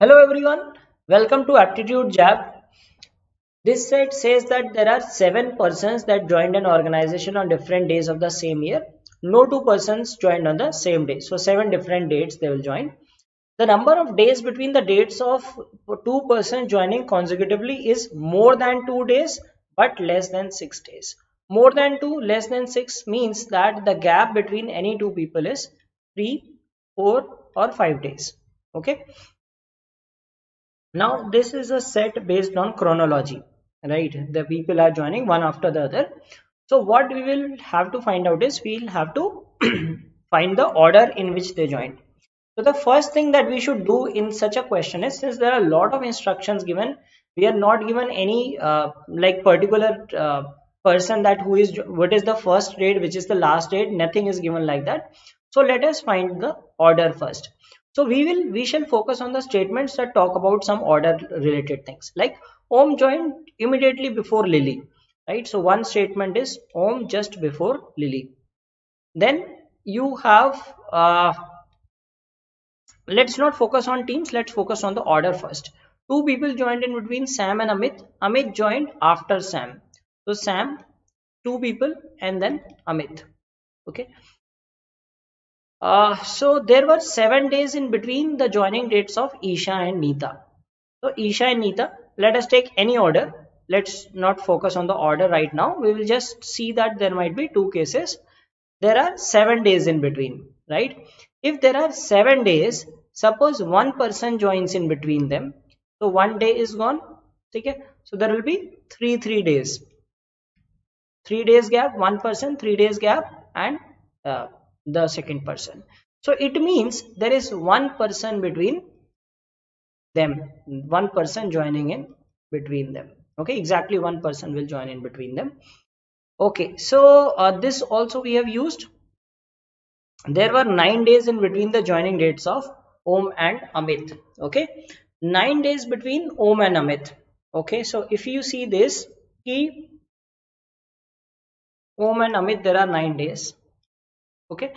Hello everyone, welcome to Aptitude Jab. This set says that there are 7 persons that joined an organization on different days of the same year. No 2 persons joined on the same day. So 7 different dates they will join. The number of days between the dates of 2 persons joining consecutively is more than 2 days but less than 6 days. More than 2, less than 6 means that the gap between any two people is 3, 4 or 5 days. Okay. Now this is a set based on chronology, right? The people are joining one after the other. So what we will have to find out is we'll have to find the order in which they joined. So the first thing that we should do in such a question is, since there are a lot of instructions given, we are not given any like particular person that who is what is the first date, which is the last date. Nothing is given like that. So let us find the order first. So we shall focus on the statements that talk about some order related things. Like Om joined immediately before Lily, right? So one statement is Om just before Lily. Then you have let's not focus on teams, let's focus on the order first. Two people joined in between Sam and Amit joined after Sam. So Sam, two people, and then Amit. Okay. So there were 7 days in between the joining dates of Isha and Neeta. So Isha and Neeta, let us take any order. Let's not focus on the order right now. We will just see that there might be two cases. There are 7 days in between, right? If there are 7 days, suppose one person joins in between them, so one day is gone. Okay, so there will be three days, 3 days gap, one person, 3 days gap, and uh, the second person. So it means there is one person between them, one person joining in between them. Okay, exactly one person will join in between them. Okay, so this also we have used. There were 9 days in between the joining dates of Om and Amit. Okay, 9 days between Om and Amit. Okay, so if you see this, he Om and Amit, there are 9 days. Okay,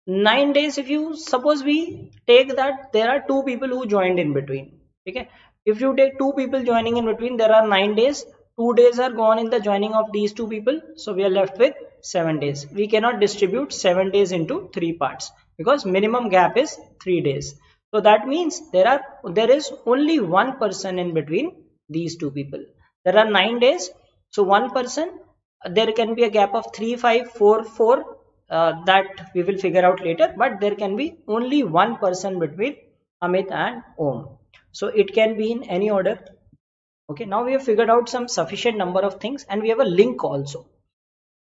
9 days. If you suppose we take that there are two people who joined in between. Okay, if you take two people joining in between, there are 9 days. 2 days are gone in the joining of these two people, so we are left with 7 days. We cannot distribute 7 days into three parts because minimum gap is 3 days. So that means there is only one person in between these two people. There are 9 days, so one person. There can be a gap of 3, 5, 4, 4. That we will figure out later, but there can be only one person between Amit and Om. So it can be in any order. Okay, now we have figured out some sufficient number of things and we have a link also.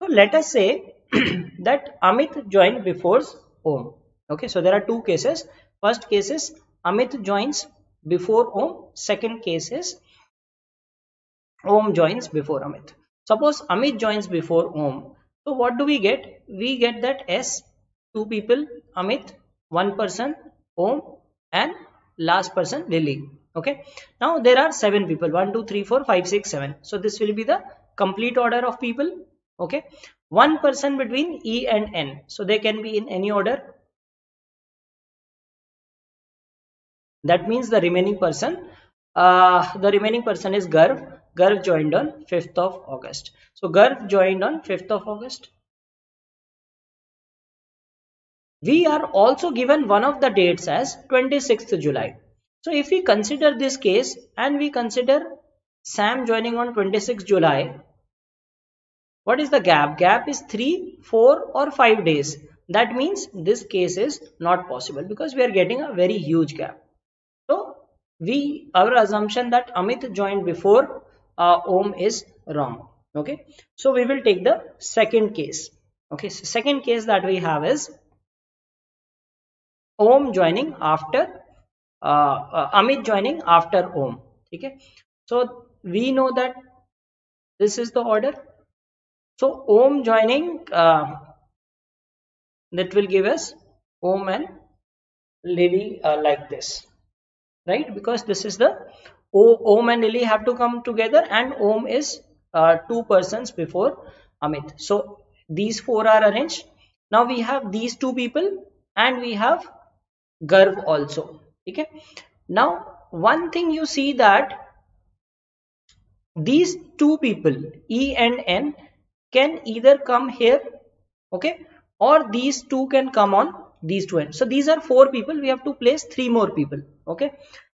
So let us say that Amit joined before Om. Okay, so there are two cases. First case is Amit joins before Om. Second case is Om joins before Amit. Suppose Amit joins before Om. So what do we get? We get that S, two people, Amit, one person, Om, and last person, Lily. Okay. Now there are 7 people. 1, 2, 3, 4, 5, 6, 7. So this will be the complete order of people. Okay. One person between E and N. So they can be in any order. That means the remaining person is Garv. Garv joined on 5th of August. So Garv joined on 5th of August. We are also given one of the dates as 26th July. So if we consider this case and we consider Sam joining on 26th July, what is the gap? Gap is 3, 4 or 5 days. That means this case is not possible because we are getting a very huge gap. So our assumption that Amit joined before Om is wrong. Okay, so we will take the second case. Okay, so second case that we have is Om joining after Amit joining after Om. Okay, so we know that this is the order. So Om joining that will give us Om and Lily like this, right? Because this is the Om and Lily have to come together, and Om is 2 persons before Amit. So these four are arranged. Now we have these two people and we have Garv also. Okay. Now one thing you see that these two people E and N can either come here, okay, or these two can come on these two ends. So these are four people, we have to place three more people, okay,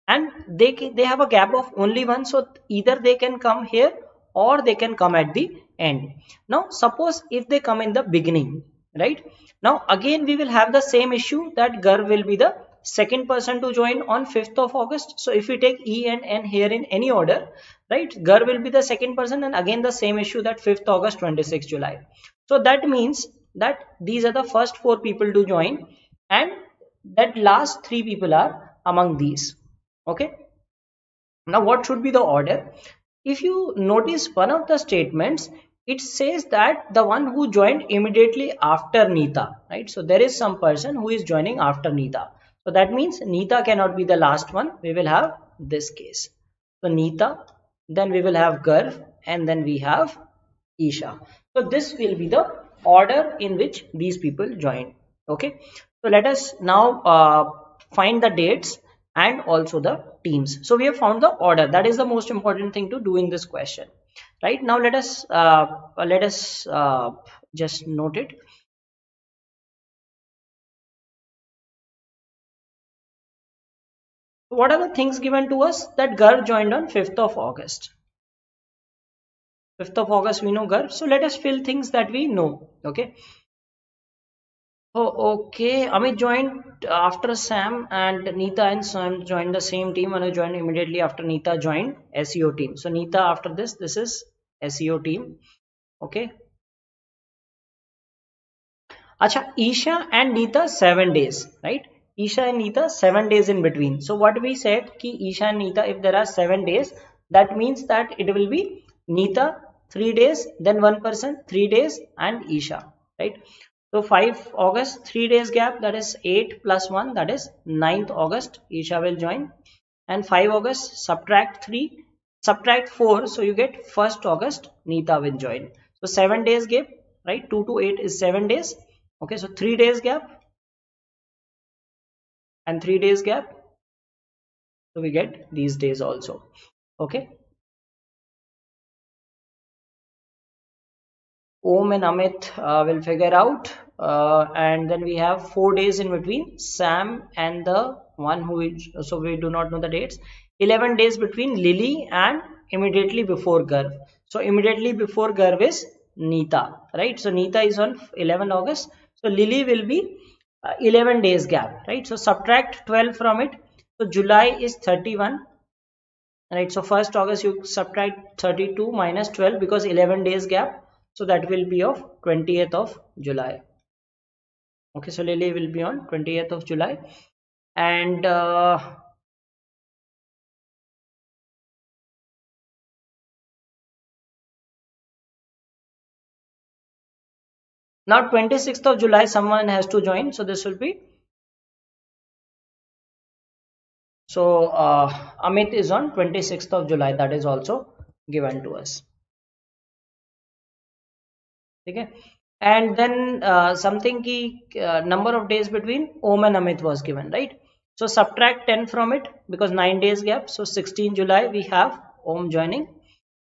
and they have a gap of only one, so either they can come here or they can come at the end. Now suppose if they come in the beginning, right, now again we will have the same issue that Garv will be the second person to join on 5th of August. So if we take E and N here in any order, right, Garv will be the second person, and again the same issue that 5th August, 26th July. So that means that these are the first four people to join, and that last three people are among these, okay. Now what should be the order? If you notice one of the statements, it says that the one who joined immediately after Nita, right? So there is some person who is joining after Nita. So that means Nita cannot be the last one. We will have this case. So Nita, then we will have Garv, and then we have Isha. So this will be the order in which these people join. Okay. So let us now find the dates and also the teams. So we have found the order. That is the most important thing to do in this question. Right now, let us just note it. What are the things given to us? That Garv joined on 5th of August. 5th of August we know Garv. So let us fill things that we know. Okay. Oh, okay. Amit joined after Sam, and Nita and Sam joined the same team. Anu joined immediately after Nita joined SEO team. So Nita after this is SEO team. Okay. Acha, Isha and Nita 7 days, right? Isha and Nita 7 days in between. So what we said ki Isha and Nita, if there are 7 days, that means that it will be Nita 3 days, then one person 3 days, and Isha, right? So 5 August, 3 days gap, that is 8 plus 1, that is 9th August, Isha will join. And 5 August, subtract 3, subtract 4, so you get 1st August, Nita will join. So 7 days gap, right? 2 to 8 is 7 days. Okay, so 3 days gap and 3 days gap. So we get these days also. Okay. Om and Amit will figure out, and then we have 4 days in between Sam and the one who is, so we do not know the dates. 11 days between Lily and immediately before Garv. So immediately before Garv is Nita, right? So Nita is on 11 August. So Lily will be 11 days gap, right? So subtract 12 from it. So July is 31, right? So 1st August you subtract 32 minus 12 because 11 days gap. So that will be of 20th of July. Okay, so Lily will be on 20th of July. And now 26th of July someone has to join. So this will be, so Amit is on 26th of July. That is also given to us. Okay. And then something ki number of days between Om and Amit was given, right? So subtract 10 from it because 9 days gap. So 16 July we have Om joining,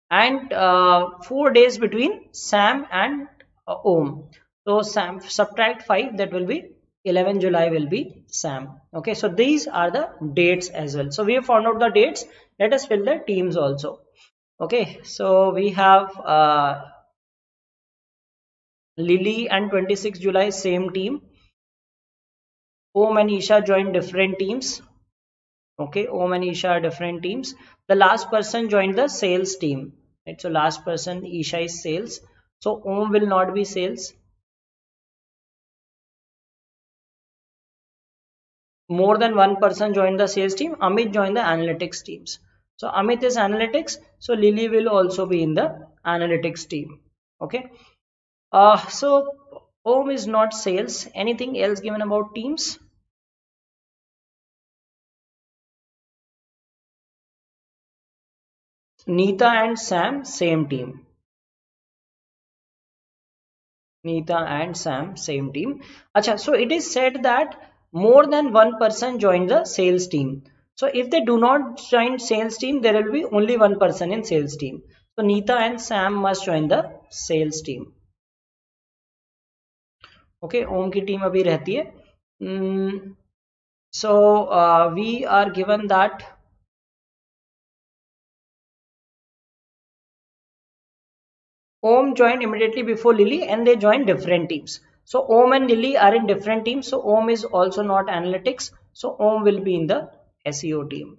and 4 days between Sam and Om. So Sam, subtract 5, that will be 11 July will be Sam. Okay, so these are the dates as well. So we have found out the dates. Let us fill the teams also. Okay, so we have Lily and 26 July same team. Om and Isha joined different teams. Okay, Om and Isha are different teams. The last person joined the sales team. Right, so last person Isha is sales. So Om will not be sales. More than one person joined the sales team. Amit joined the analytics teams. So Amit is analytics. So Lily will also be in the analytics team. Okay. So Om is not sales. Anything else given about teams? Nita and Sam, same team. Nita and Sam, same team. Acha, so it is said that more than one person joined the sales team. So if they do not join sales team, there will be only one person in sales team. So Neeta and Sam must join the sales team. Okay, Om की team अभी रहती है. So we are given that Om joined immediately before Lily and they joined different teams. So Om and Lily are in different teams. So Om is also not analytics. So Om will be in the SEO team.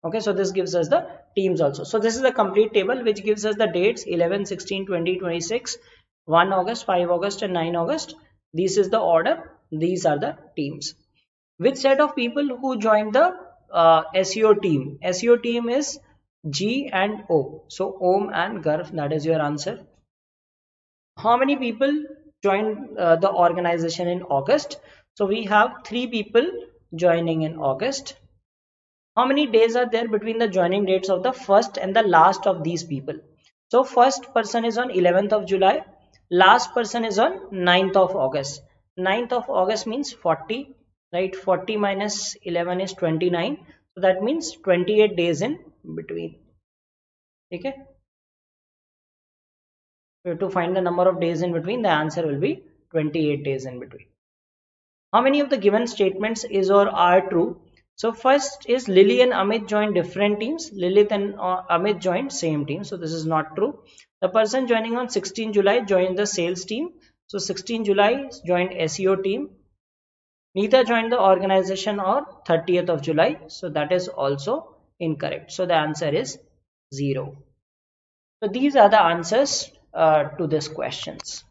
Okay, so this gives us the teams also. So this is the complete table which gives us the dates 11, 16, 20, 26, 1 August, 5 August and 9 August. This is the order. These are the teams. Which set of people who joined the SEO team? SEO team is G and O. So Om and Garv, that is your answer. How many people joined the organization in August? So we have 3 people joining in August. How many days are there between the joining dates of the first and the last of these people? So first person is on 11th of July, last person is on 9th of August. 9th of August means 40, right? 40 minus 11 is 29. So that means 28 days in between. Okay. To find the number of days in between, the answer will be 28 days in between. How many of the given statements is or are true? So first is Lily and Amit joined different teams. Lilith and Amit joined same team. So this is not true. The person joining on 16 July joined the sales team. So 16 July joined SEO team. Neeta joined the organization on 30th of July. So that is also incorrect. So the answer is 0. So these are the answers to these questions.